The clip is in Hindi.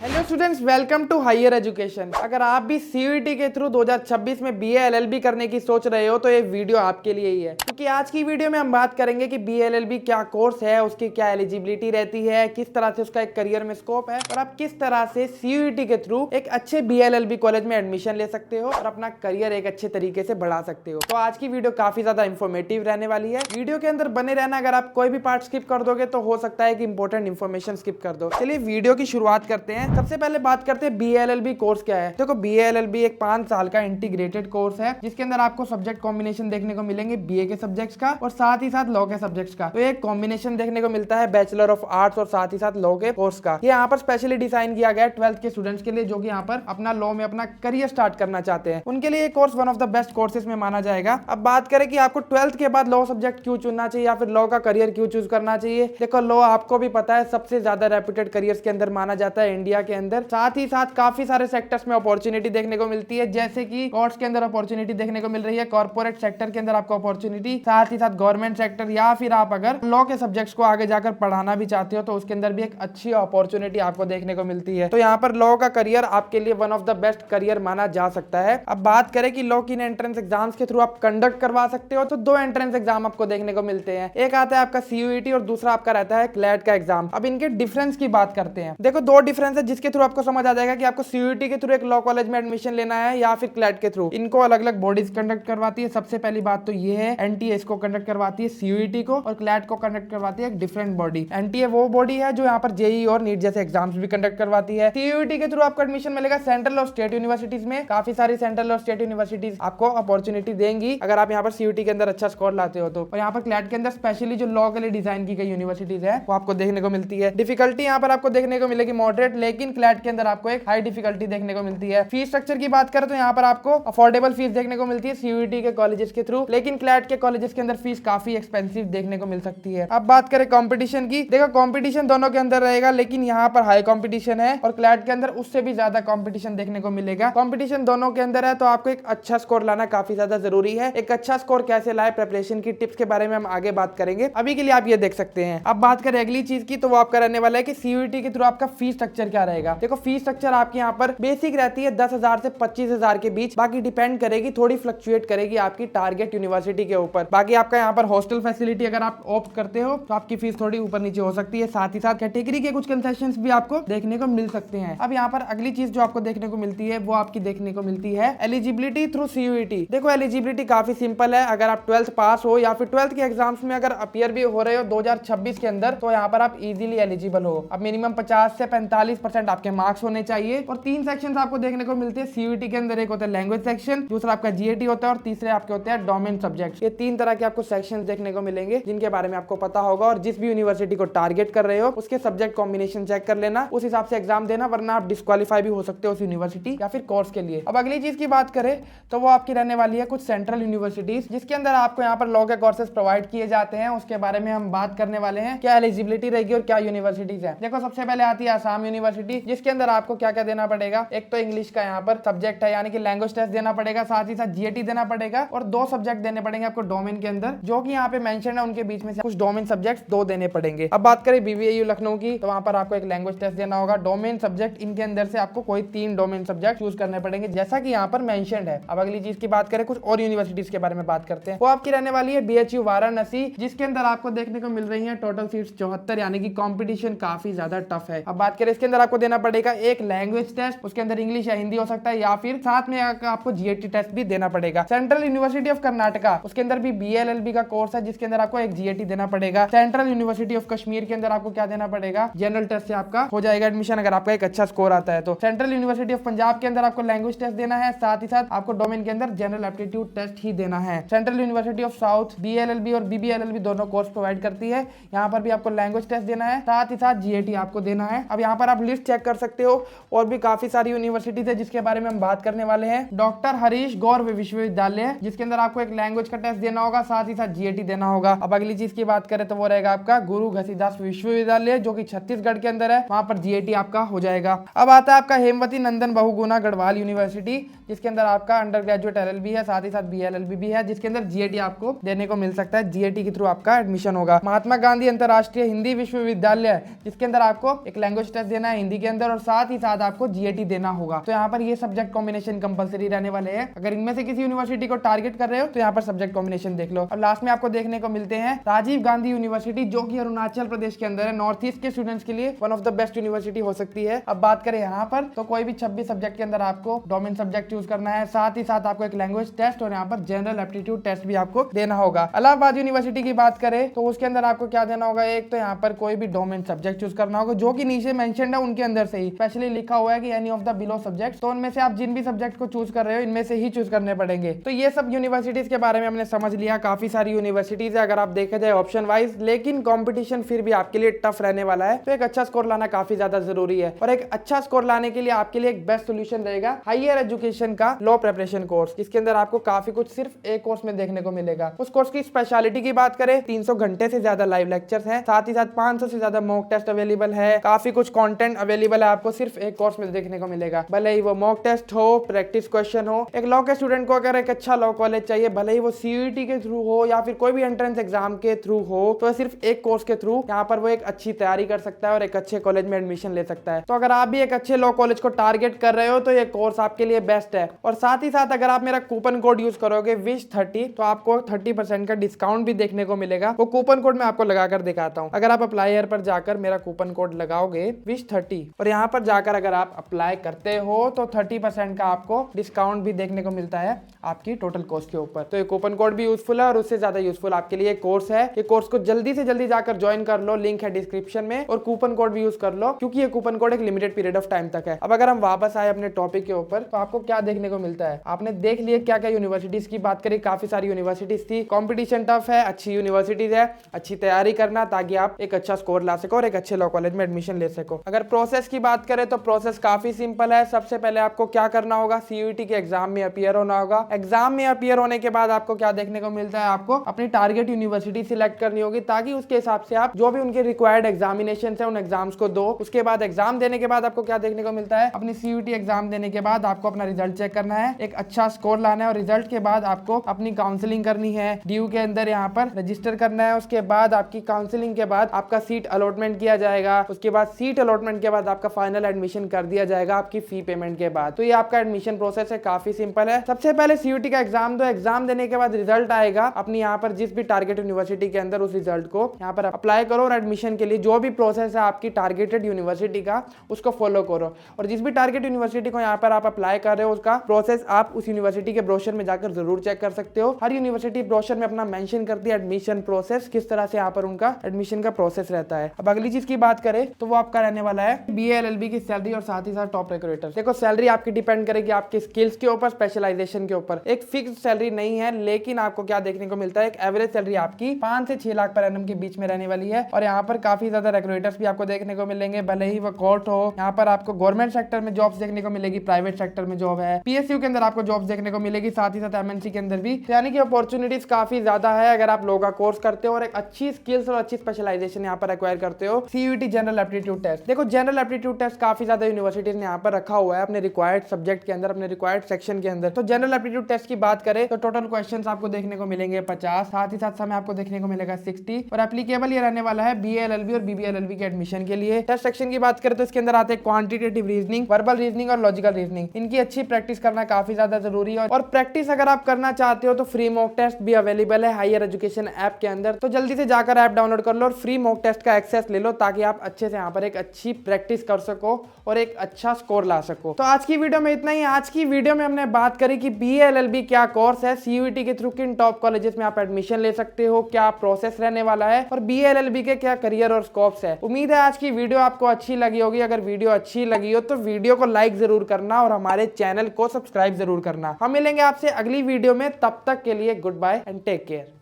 Hello students, welcome to higher education. अगर आप भी सीयूईटी के थ्रू 2026 में बीए एलएलबी करने की सोच रहे हो तो ये वीडियो आपके लिए ही है, क्योंकि आज की वीडियो में हम बात करेंगे कि बीए एलएलबी क्या कोर्स है, उसकी क्या एलिजिबिलिटी रहती है, किस तरह से उसका एक करियर में स्कोप है और आप किस तरह से सीयूईटी के थ्रू एक अच्छे बीए एलएलबी कॉलेज में एडमिशन ले सकते हो और अपना करियर एक अच्छे तरीके से बढ़ा सकते हो। तो आज की वीडियो काफी ज्यादा इंफॉर्मेटिव रहने वाली है। वीडियो के अंदर बने रहना। अगर आप कोई भी पार्ट स्किप कर दोगे तो हो सकता है कि इंपॉर्टेंट इन्फॉर्मेशन स्किप कर दो। चलिए वीडियो की शुरुआत करते हैं। सबसे पहले बात करते हैं बीएलएलबी कोर्स क्या है। देखो, बीएलएलबी एक 5 साल का इंटीग्रेटेड कोर्स है जिसके अंदर आपको सब्जेक्ट कॉम्बिनेशन देखने को मिलेंगे बीए के सब्जेक्ट्स का और साथ ही साथ लॉ के सब्जेक्ट्स का। तो एक कॉम्बिनेशन देखने को मिलता है बैचलर ऑफ आर्ट्स और साथ ही साथ लॉ के कोर्स का। ये यहाँ पर स्पेशली डिजाइन किया गया है 12th के स्टूडेंट्स के लिए, जो कि यहाँ पर अपना लॉ में अपना करियर स्टार्ट करना चाहते हैं। उनके लिए course one of the best courses में माना जाएगा। अब बात करें कि आपको 12th के बाद लॉ सब्जेक्ट क्यों चुनना चाहिए या फिर लॉ का करियर क्यों चूज करना चाहिए। देखो, लॉ आपको भी पता है सबसे ज्यादा रेप्यूटेड करियर्स के अंदर माना जाता है इंडिया के अंदर। साथ ही साथ काफी सारे सेक्टर्स में अपॉर्चुनिटी देखने को मिलती है, जैसे कि कोर्ट्स के अंदर अपॉर्चुनिटी देखने को मिल रही है, कॉर्पोरेट सेक्टर के अंदर आपको अपॉर्चुनिटी, साथ ही साथ गवर्नमेंट सेक्टर, या फिर आप अगर लॉ के सब्जेक्ट्स को आगे जाकर पढ़ाना भी चाहते हो तो उसके अंदर भी एक अच्छी अपॉर्चुनिटी आपको देखने को मिलती है। तो यहाँ पर लॉ का करियर आपके लिए one of the best career माना जा सकता है। अब बात करें कि लॉ की एंट्रेंस एग्जाम्स के थ्रू आप कंडक्ट करवा सकते हो, तो 2 एंट्रेंस एग्जाम आपको देखने को मिलते हैं। एक आता है आपका सीयूईटी और दूसरा आपका रहता है क्लैट का एग्जाम। अब इनके डिफरेंस की बात करते हैं। देखो, 2 डिफरेंस है जिसके थ्रू आपको समझ आ जाएगा कि आपको सीयूईटी के थ्रू एक लॉ कॉलेज में एडमिशन लेना है या फिर क्लैट के थ्रू। इनको अलग अलग बॉडीज कंडक्ट करवाती है। सबसे पहली बात तो ये है, एनटीए इसको कंडक्ट करवाती है सीयूईटी को, और क्लैट को कंडक्ट करवाती है एक डिफरेंट बॉडी। एनटीए वो बॉडी है जो यहाँ पर जेईई और नीट जैसे एग्जाम्स भी कंडक्ट करवाती है। सीयूईटी के थ्रू आपको एडमिशन मिलेगा सेंट्रल और स्टेट यूनिवर्सिटीज में। काफी सारी सेंट्रल और स्टेट यूनिवर्सिटीज आपको अपॉर्चुनिटी देंगी अगर आप यहाँ पर सीयूईटी के अंदर अच्छा स्कोर लाते हो तो। और यहाँ पर क्लैट के अंदर स्पेशली जो लॉ के लिए डिजाइन की गई यूनिवर्सिटीज है वो आपको देखने को मिलती है। डिफिकल्टी यहाँ पर आपको देखने को मिलेगी मॉडरेट, लेकिन क्लैट के अंदर आपको एक हाई डिफिकल्टी देखने को मिलती है। फीस स्ट्रक्चर की बात करें तो यहाँ पर आपको अफोर्डेबल फीस देखने को मिलती है सीयूईटी के कॉलेजेस के थ्रू, लेकिन क्लैट के कॉलेजेस के अंदर फीस काफी एक्सपेंसिव देखने को मिल सकती है। अब बात करें कंपटीशन की। देखो, कंपटीशन दोनों के अंदर रहेगा, लेकिन यहाँ पर हाई कंपटीशन है और क्लैट के अंदर उससे भी ज्यादा कंपटीशन देखने को मिलेगा। कंपटीशन दोनों के अंदर है तो आपको एक अच्छा स्कोर लाना काफी ज्यादा जरूरी है। एक अच्छा स्कोर कैसे लाए, प्रिपरेशन की टिप्स के बारे में हम आगे बात करेंगे। अभी के लिए आप ये देख सकते हैं। अब बात करें अगली चीज की, तो वो आपका रहने वाला है कि सीयूईटी के थ्रू आपका फीस स्ट्रक्चर क्या रहेगा। देखो, फीस स्ट्रक्चर आपकी यहाँ पर बेसिक रहती है 10,000 से 25,000 के बीच। बाकी डिपेंड करेगी, थोड़ी फ्लक्चुएट करेगी आपकी टारगेट यूनिवर्सिटी के ऊपर। बाकी आपका यहाँ पर हॉस्टल फैसिलिटी अगर आप ऑप्ट करते हो तो आपकी फीस थोड़ी ऊपर नीचे हो सकती है। साथ ही साथ कैटेगरी के कुछ कंसेशंस भी आपको देखने को मिल सकते हैं। अब यहाँ पर अगली चीज जो आपको देखने को मिलती है वो आपकी देखने को मिलती है एलिजिबिलिटी थ्रू सीयूईटी। देखो, एलिजिबिलिटी काफी सिंपल है। अगर आप 12th पास हो या फिर 12th के एग्जाम्स में अगर अपीयर भी हो रहे हो 2026 के अंदर, तो यहाँ पर आप इजीली एलिजिबल हो। अब मिनिमम 50 से 45% आपके मार्क्स होने चाहिए। और 3 सेक्शन आपको देखने को मिलते हैं सीयूईटी के अंदर। एक होता है लैंग्वेज सेक्शन, दूसरा आपका जीएटी होता है और तीसरे आपके होते हैं डोमेन सब्जेक्ट्स। ये 3 तरह के आपको सेक्शंस देखने को मिलेंगे जिनके बारे में आपको पता होगा। और जिस भी यूनिवर्सिटी को टारगेट कर रहे हो उसके सब्जेक्ट कॉम्बिनेशन चेक कर लेना, उस हिसाब से एग्जाम देना, वरना आप डिस्क्वालीफाई भी हो सकते हो उस यूनिवर्सिटी या फिर कोर्स के लिए। अब अगली चीज की बात करें तो वो आपकी रहने वाली है कुछ सेंट्रल यूनिवर्सिटीज जिसके अंदर आपको यहाँ पर लॉ के कोर्सेज प्रोवाइड किए जाते हैं। उसके बारे में हम बात करने वाले हैं, क्या एलिजिबिलिटी रहेगी और क्या यूनिवर्सिटीज है। देखो, सबसे पहले आती है आसाम यूनिवर्सिटी, जिसके अंदर आपको क्या क्या देना पड़ेगा। एक तो इंग्लिश का यहाँ पर सब्जेक्ट है, यानी कि लैंग्वेज टेस्ट देना पड़ेगा, साथ ही साथ जीएटी देना पड़ेगा और 2 सब्जेक्ट देने पड़ेंगे आपको डोमेन के अंदर, जो कि यहाँ पे मेंशन है। उनके बीच में से कुछ डोमेन सब्जेक्ट्स 2 देने पड़ेंगे। अब बात करें बीबीएयू लखनऊ की, तो वहाँ पर आपको एक लैंग्वेज टेस्ट देना होगा। डोमेन सब्जेक्ट इनके अंदर से आपको कोई 3 डोमेन सब्जेक्ट चूज करने पड़ेंगे, जैसा कि यहाँ पर मेंशन्ड है। अब अगली चीज की बात करें, कुछ और यूनिवर्सिटीज के बारे में बात करते हैं। वो आपकी रहने वाली है बीएचयू वाराणसी, जिसके अंदर आपको देखने को मिल रही है टोटल सीट्स 74, यानी कि कॉम्पिटिशन काफी ज्यादा टफ है। अब बात करें, इसके अंदर आपको देना पड़ेगा एक लैंग्वेज टेस्ट, उसके अंदर इंग्लिश या हिंदी हो सकता है, या फिर साथ में आपको जीएटी टेस्ट भी देना पड़ेगा। सेंट्रल यूनिवर्सिटी ऑफ कर्नाटका, उसके अंदर भी बीएलएलबी का कोर्स है जिसके अंदर आपको एक जीएटी देना पड़ेगा। सेंट्रल यूनिवर्सिटी ऑफ कश्मीर के अंदर आपको क्या देना पड़ेगा, जनरल टेस्ट से आपका हो जाएगा एडमिशन अगर आपका एक अच्छा स्कोर आता है तो। सेंट्रल यूनिवर्सिटी ऑफ पंजाब के अंदर आपको लैंग्वेज टेस्ट देना है, साथ ही साथ आपको डोमेन के अंदर जनरल एप्टीट्यूड टेस्ट ही देना है। Central university of south BLLB और बीबीएलएलबी दोनों कोर्स प्रोवाइड करती है। यहाँ पर भी आपको लैंग्वेज टेस्ट देना है, साथ ही साथ जीएटी आपको देना है। अब यहाँ पर आप लिस्ट चेक कर सकते हो, और भी काफी सारी यूनिवर्सिटीज है जिसके बारे में हम बात करने वाले हैं। डॉक्टर हरीश गौर विश्वविद्यालय, जिसके अंदर आपको एक लैंग्वेज का टेस्ट देना होगा, साथ ही साथ जीएटी देना होगा। अब अगली चीज की बात करें तो वो रहेगा आपका गुरु घसीदास विश्वविद्यालय, जो कि छत्तीसगढ़ के अंदर है। वहां पर जीएटी आपका हो जाएगा। अब आता है आपका हेमवती नंदन बहुगुणा गढ़वाल यूनिवर्सिटी, जिसके अंदर आपका अंडर ग्रेजुएट एलएलबी है, साथ ही साथ बीएलएलबी भी है, जिसके अंदर जीएटी आपको देने को मिल सकता है। जीएटी के थ्रू आपका एडमिशन होगा। महात्मा गांधी अंतरराष्ट्रीय हिंदी विश्वविद्यालय, जिसके अंदर आपको एक लैंग्वेज टेस्ट देना है, हिंदी हिंदी के अंदर, और साथ ही साथ आपको जीएटी देना होगा। तो यहाँ पर ये सब्जेक्ट कॉम्बिनेशन कंपलसरी रहने वाले हैं। अगर इनमें से किसी यूनिवर्सिटी को टारगेट कर रहे हो तो यहाँ पर सब्जेक्ट कॉम्बिनेशन देख लो। अब लास्ट में आपको देखने को मिलते हैं राजीव गांधी यूनिवर्सिटी, जो कि अरुणाचल प्रदेश के अंदर है। नॉर्थ ईस्ट के स्टूडेंट्स के लिए one of the best university हो सकती है। अब बात करें यहाँ पर तो कोई भी 26 सब्जेक्ट के अंदर आपको डोमेन सब्जेक्ट चूज करना है, साथ ही साथ आपको एक लैंग्वेज टेस्ट और यहाँ पर जनरल एप्टीट्यूड टेस्ट भी आपको देना होगा। इलाहाबाद यूनिवर्सिटी की बात करें तो उसके अंदर आपको क्या देना होगा, एक तो यहाँ पर कोई भी डोमेन सब्जेक्ट चूज करना होगा, जो कि नीचे मेंशन्ड है उनके अंदर से ही स्पेशली लिखा हुआ है कि any of the below subject. तो उनमें से आप जिन भी सब्जेक्ट को चूज कर रहे हो इनमें से ही चूज करने पड़ेंगे। तो ये सब यूनिवर्सिटीज के बारे में हमने समझ लिया। काफी सारी यूनिवर्सिटीज है अगर आप देखा जाए ऑप्शन वाइज, लेकिन कंपटीशन फिर भी आपके लिए टफ रहने वाला है। तो एक अच्छा स्कोर लाना काफी ज्यादा जरूरी है, और एक अच्छा स्कोर लाने के लिए आपके लिए एक बेस्ट सोल्यूशन रहेगा हायर एजुकेशन का लॉ प्रिपरेशन कोर्स, जिसके अंदर आपको काफी कुछ सिर्फ एक कोर्स में देखने को मिलेगा। उस कोर्स की स्पेशलिटी की बात करें, 300 घंटे से ज्यादा लाइव लेक्चर्स हैं, साथ ही साथ 500 से ज्यादा मॉक टेस्ट अवेलेबल है। काफी कुछ कंटेंट अवेलेबल है आपको सिर्फ एक कोर्स में देखने को मिलेगा। भले ही वो मॉक टेस्ट हो, प्रैक्टिस क्वेश्चन हो। एक लॉ के स्टूडेंट को अगर एक अच्छा लॉ कॉलेज चाहिए, भले ही वो सीयूईटी के थ्रू हो या फिर कोई भी एंट्रेंस एग्जाम के थ्रू हो, तो सिर्फ एक कोर्स के थ्रू यहाँ पर वो एक अच्छी तैयारी कर सकता है और एक अच्छे कॉलेज में एडमिशन ले सकता है। तो अगर आप भी एक अच्छे लॉ कॉलेज को टारगेट कर रहे हो तो ये कोर्स आपके लिए बेस्ट है। और साथ ही साथ अगर आप मेरा कूपन कोड यूज करोगे WISH30 तो आपको 30% का डिस्काउंट भी देखने को मिलेगा। वो कूपन कोड मैं आपको लगाकर दिखाता हूँ। अगर आप अप्लायर पर जाकर मेरा कूपन कोड लगाओगे WISH30 और यहाँ पर जाकर अगर आप अप्लाई करते हो तो 30% का आपको डिस्काउंट भी देखने को मिलता है आपकी टोटल कॉस्ट के ऊपर। तो ये कूपन कोड भी यूजफुल है और उससे ज्यादा यूजफुल आपके लिए कोर्स है। ये कोर्स को जल्दी से जल्दी जाकर ज्वाइन कर लो, लिंक है डिस्क्रिप्शन में, और कूपन कोड भी यूज कर लो क्योंकि ये कूपन कोड एक लिमिटेड पीरियड ऑफ टाइम तक है। अब अगर हम वापस आए अपने टॉपिक के ऊपर तो आपको क्या देखने को मिलता है, आपने देख लिया क्या क्या यूनिवर्सिटीज की बात करी। काफी सारी यूनिवर्सिटीज थी, कॉम्पिटिशन टफ है, अच्छी यूनिवर्सिटीज है, अच्छी तैयारी करना ताकि आप एक अच्छा स्कोर ला सको और एक अच्छे लॉ कॉलेज में एडमिशन ले सको। अगर प्रोसेस की बात करें तो प्रोसेस काफी सिंपल है। सबसे पहले आपको क्या करना होगा, सीयूईटी के एग्जाम में अपीयर होना होगा। एग्जाम में अपीयर होने के बाद आपको क्या देखने को मिलता है, आपको अपनी टारगेट यूनिवर्सिटी सिलेक्ट करनी होगी ताकि उसके हिसाब से आप जो भी उनके रिक्वायर्ड एग्जामिनेशन है उन एग्जाम्स को दो। उसके बाद एग्जाम देने के बाद आपको क्या देखने को मिलता है, अपनी सीयूईटी एग्जाम देने के बाद आपको अपना रिजल्ट चेक करना है, एक अच्छा स्कोर लाना है, और रिजल्ट के बाद आपको अपनी काउंसलिंग करनी है, ड्यू के अंदर यहाँ पर रजिस्टर करना है। उसके बाद आपकी काउंसलिंग के बाद आपका सीट अलॉटमेंट किया जाएगा। उसके बाद सीट अलॉटमेंट के बाद आपका फाइनल एडमिशन कर दिया जाएगा आपकी फी पेमेंट के बाद। तो ये आपका एडमिशन प्रोसेस है, काफी सिंपल है। सबसे पहले सीयूईटी का एग्जाम दो, एग्जाम देने के बाद रिजल्ट आएगा अपनी यहाँ पर जिस भी टारगेट यूनिवर्सिटी के अंदर, उस रिजल्ट को यहाँ पर अप्लाई करो और एडमिशन के लिए जो भी प्रोसेस है आपकी टारगेटेड यूनिवर्सिटी का उसको फॉलो करो। और जिस भी टारगेट यूनिवर्सिटी को यहाँ पर आप अप्लाई कर रहे हो उसका प्रोसेस आप उस यूनिवर्सिटी के ब्रोशर में जाकर जरूर चेक कर सकते हो। हर यूनिवर्सिटी ब्रोशर में अपना मेंशन करती है एडमिशन प्रोसेस, किस तरह से यहाँ पर उनका एडमिशन का प्रोसेस रहता है। अब अगली चीज की बात करें तो वो आपका रहने वाला है BA LLB की सैलरी और साथ ही साथ टॉप रिक्रूटर। देखो सैलरी आपकी डिपेंड करेगी आपके स्किल्स के ऊपर, स्पेशलाइजेशन के ऊपर। एक फिक्स सैलरी नहीं है, लेकिन आपको क्या देखने को मिलता है, एक एवरेज सैलरी आपकी 5 से 6 लाख पर एनम के बीच में रहने वाली है। और यहाँ पर काफी ज्यादा रिक्रूटर्स भी आपको देखने को मिलेंगे, भले ही वो कोर्ट हो। यहाँ पर आपको गवर्नमेंट सेक्टर में जॉब्स देखने को मिलेगी, प्राइवेट सेक्टर में जॉब है, PSU के अंदर आपको जॉब्स देखने को मिलेगी, साथ ही साथ MNC के अंदर भी। यानी कि अपॉर्चुनिटीज काफी ज्यादा है अगर आप लोग का कोर्स करते हो और एक अच्छी स्किल्स और अच्छी स्पेशलाइजेशन यहाँ पर एक्वायर करते हो। CUET जनरल एप्टीट्यूड टेस्ट, देखो जनरल एप्टीट्यूड टेस्ट काफी ज्यादा यूनिवर्सिटीज ने यहाँ पर रखा हुआ है अपने रिक्वायर्ड सब्जेक्ट के अंदर, अपने रिक्वायर्ड सेक्शन के अंदर। तो जनरल एप्टीट्यूड टेस्ट की बात करें तो टोटल क्वेश्चंस आपको देखने को मिलेंगे 50, साथ ही साथ समय आपको देखने को मिलेगा 60, और एप्लीकेबल ये रहने वाला है BA LLB और BB LLB के एडमिशन के लिए। टेस्ट सेक्शन की बात करें तो इसके अंदर आते हैं क्वांटिटेटिव रीजनिंग, वर्बल रीजनिंग और लॉजिकल रीजनिंग। इनकी अच्छी प्रैक्टिस करना काफी ज्यादा जरूरी है। और प्रैक्टिस अगर आप करना चाहते हो तो फ्री मॉक टेस्ट भी अवेलेबल है हायर एजुकेशन ऐप के अंदर। तो जल्दी से जाकर ऐप डाउनलोड कर लो और फ्री मॉक टेस्ट का एक्सेस ले लो ताकि आप अच्छे से यहाँ पर एक अच्छी प्रैक्टिस कर सको और एक अच्छा स्कोर ला सको। तो आज की वीडियो में इतना ही। आज की वीडियो में हमने बात करी कि BA LLB क्या कोर्स है, CUET के थ्रू किन टॉप कॉलेजेस में आप एडमिशन ले सकते हो, क्या प्रोसेस रहने वाला है, और BA LLB के क्या करियर और स्कोप्स है। उम्मीद है आज की वीडियो आपको अच्छी लगी होगी। अगर वीडियो अच्छी लगी हो तो वीडियो को लाइक जरूर करना और हमारे चैनल को सब्सक्राइब जरूर करना। हम मिलेंगे आपसे अगली वीडियो में, तब तक के लिए goodbye and take care.